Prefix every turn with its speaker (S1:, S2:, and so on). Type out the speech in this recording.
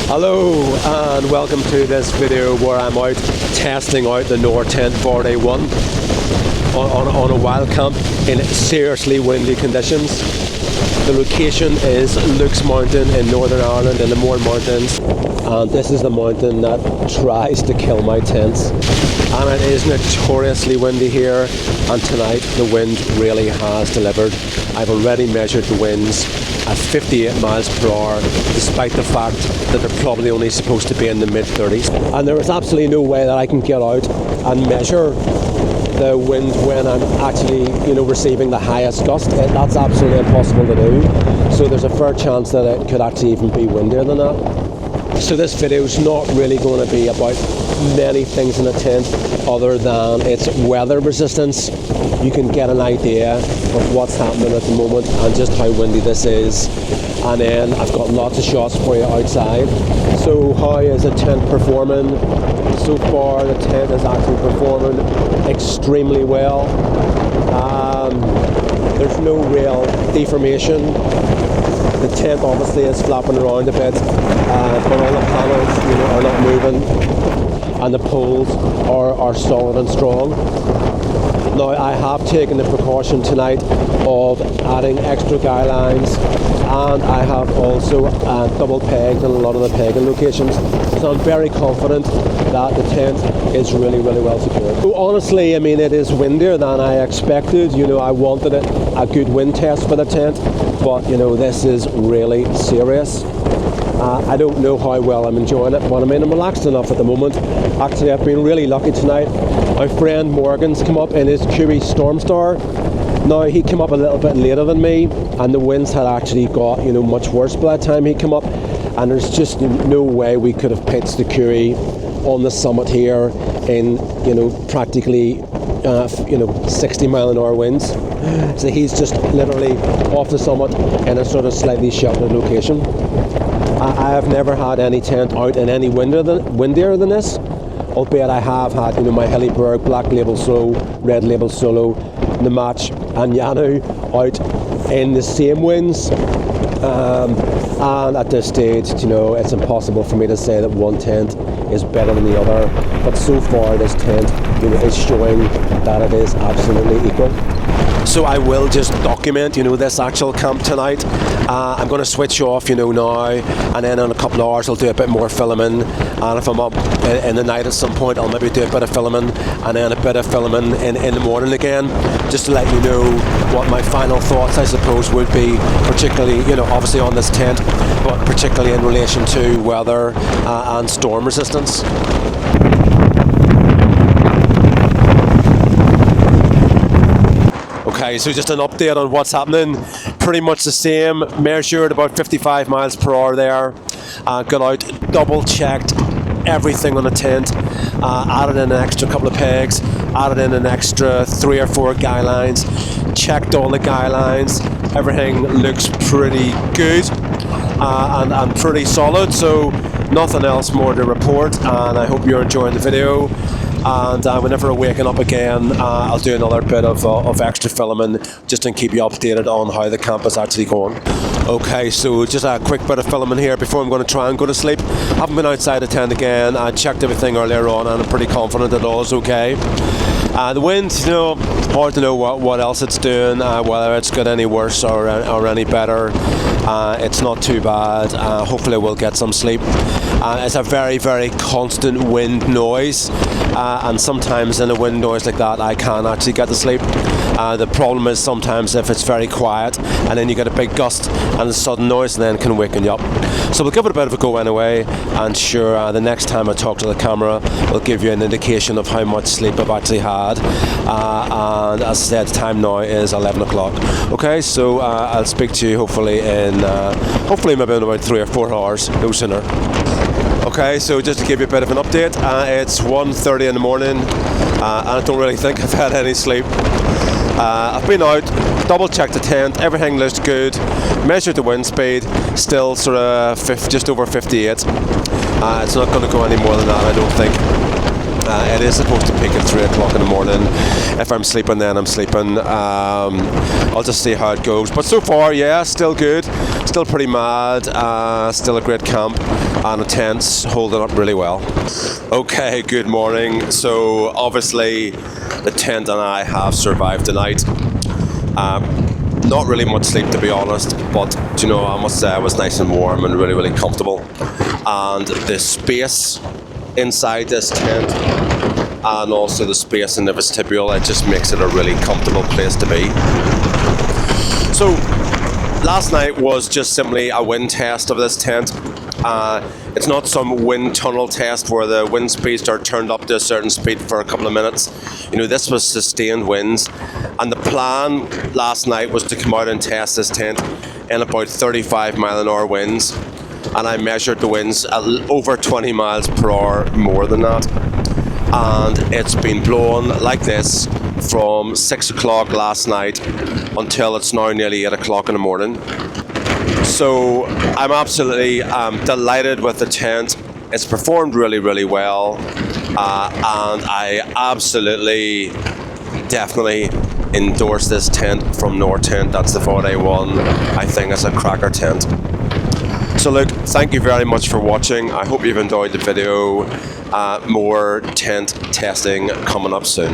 S1: Hello and welcome to this video where I'm out testing out the Nortent Varde 1 on a wild camp in seriously windy conditions. The location is Luke's Mountain in Northern Ireland in the Mourne Mountains, and this is the mountain that tries to kill my tents, and it is notoriously windy here, and tonight the wind really has delivered. I've already measured the winds at 58 miles per hour, despite the fact that they're probably only supposed to be in the mid-30s. And there is absolutely no way that I can get out and measure the wind when I'm actually, receiving the highest gust. That's absolutely impossible to do. So there's a fair chance that it could actually even be windier than that. So this video is not really going to be about many things in a tent other than its weather resistance. You can get an idea of what's happening at the moment and just how windy this is. And then I've got lots of shots for you outside. So how is the tent performing? So far the tent is actually performing extremely well. There's no real deformation. The tent obviously is flapping around a bit, but all the panels are not moving, and the poles are solid and strong. Now I have taken the precaution tonight of adding extra guy lines, and I have also double pegged in a lot of the pegging locations, so I'm very confident that the tent is really well secured. So honestly, it is windier than I expected. I wanted a good wind test for the tent, but this is really serious. I don't know how well I'm enjoying it, but I'm relaxed enough at the moment. Actually, I've been really lucky tonight. My friend Morgan's come up in his QE Stormstar. Now, he came up a little bit later than me, and the winds had actually got much worse by the time he came up, and there's just no way we could have pitched the QE on the summit here in practically 60-mile-an-hour winds. So he's just literally off the summit in a sort of slightly sheltered location. I have never had any tent out in any windier than this, albeit I have had my Hillyberg, Black Label Solo, Red Label Solo, the Match and Yanu out in the same winds, and at this stage it's impossible for me to say that one tent is better than the other, but so far this tent is showing that it is absolutely equal. So I will just document this actual camp tonight. I'm going to switch off now, and then in a couple of hours I'll do a bit more filming, and if I'm up in the night at some point I'll maybe do a bit of filming and then a bit of filming in the morning again, just to let you know what my final thoughts I suppose would be, particularly obviously on this tent, but particularly in relation to weather and storm resistance. Okay, so just an update on what's happening. Pretty much the same, measured about 55 miles per hour there. Got out, double checked everything on the tent, added in an extra couple of pegs, added in an extra 3 or 4 guy lines, checked all the guy lines. Everything looks pretty good and pretty solid, so nothing else more to report, and I hope you're enjoying the video. And whenever I'm waking up again, I'll do another bit of extra filming just to keep you updated on how the camp is actually going. Okay, so just a quick bit of filming here before I'm going to try and go to sleep. Haven't been outside the tent again. I checked everything earlier on and I'm pretty confident that all is okay. The wind, hard to know what else it's doing, whether it's got any worse or any better. It's not too bad. Hopefully we'll get some sleep. It's a very constant wind noise, and sometimes in a wind noise like that I can actually get to sleep. The problem is sometimes if it's very quiet and then you get a big gust and a sudden noise, and then can waken you up. So we'll give it a bit of a go anyway, and sure, the next time I talk to the camera will give you an indication of how much sleep I've actually had. And as I said, the time now is 11 o'clock. Okay, so I'll speak to you hopefully maybe in about 3 or 4 hours, no sooner. Okay, so just to give you a bit of an update, it's 1:30 in the morning, and I don't really think I've had any sleep. I've been out, double checked the tent, everything looks good, measured the wind speed, still sort of just over 58. It's not going to go any more than that, I don't think. It is supposed to peak at 3 o'clock in the morning. If I'm sleeping, then I'm sleeping. I'll just see how it goes. But so far, yeah, still good. Still pretty mad. Still a great camp. And the tent's holding up really well. Okay, good morning. So obviously the tent and I have survived the night. Not really much sleep, to be honest, but you know, I must say I was nice and warm and really, really comfortable. And the space inside this tent and also the space in the vestibule, it just makes it a really comfortable place to be. So last night was just simply a wind test of this tent. It's not some wind tunnel test where the wind speeds are turned up to a certain speed for a couple of minutes. You know, this was sustained winds, and the plan last night was to come out and test this tent in about 35-mile-an-hour winds, and I measured the winds at over 20 miles per hour more than that, and it's been blowing like this from 6 o'clock last night until it's now nearly 8 o'clock in the morning. So I'm absolutely delighted with the tent. It's performed really, really well, and I absolutely, definitely endorse this tent from Nortent. That's the Varde one. I think it's a cracker tent. So look, thank you very much for watching. I hope you've enjoyed the video. More tent testing coming up soon.